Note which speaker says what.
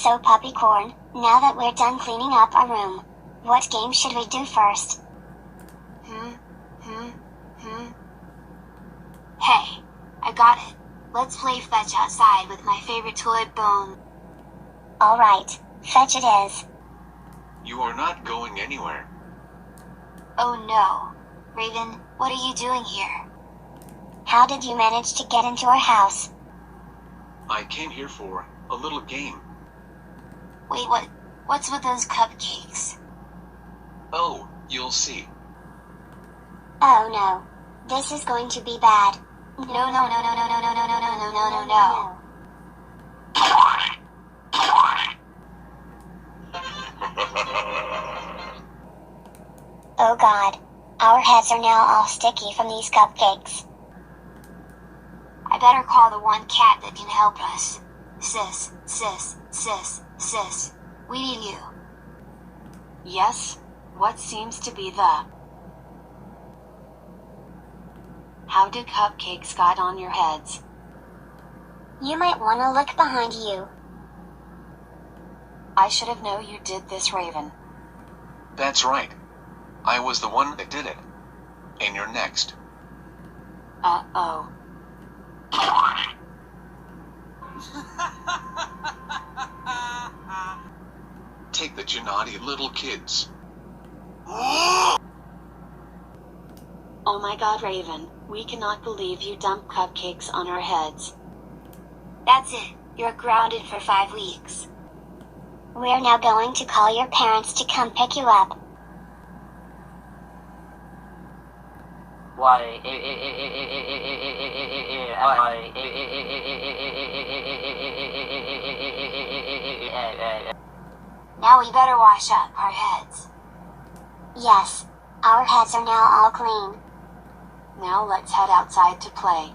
Speaker 1: So Puppycorn, now that we're done cleaning up our room, what game should we do first?
Speaker 2: Hey, I got it. Let's play fetch outside with my favorite toy, Bone.
Speaker 1: Alright, fetch it is.
Speaker 3: You are not going anywhere.
Speaker 2: Oh no. Raven, what are you doing here?
Speaker 1: How did you manage to get into our house?
Speaker 3: I came here for a little game.
Speaker 2: Wait, what's with those cupcakes?
Speaker 3: Oh, you'll see.
Speaker 1: Oh no. This is going to be bad.
Speaker 2: No.
Speaker 1: Oh god. Our heads are now all sticky from these cupcakes.
Speaker 2: I better call the one cat that can help us. Sis. We need you.
Speaker 4: Yes? What seems to be the... How did cupcakes got on your heads?
Speaker 1: You might want to look behind you.
Speaker 4: I should have known you did this, Raven.
Speaker 3: That's right. I was the one that did it. And you're next.
Speaker 4: Uh-oh.
Speaker 3: Take the you naughty little kids.
Speaker 4: Oh my god, Raven, we cannot believe you dumped cupcakes on our heads.
Speaker 2: That's it. You're grounded for 5 weeks.
Speaker 1: We're now going to call your parents to come pick you up.
Speaker 5: Why?
Speaker 2: Now we better wash up our heads.
Speaker 1: Yes, our heads are now all clean.
Speaker 4: Now let's head outside to play.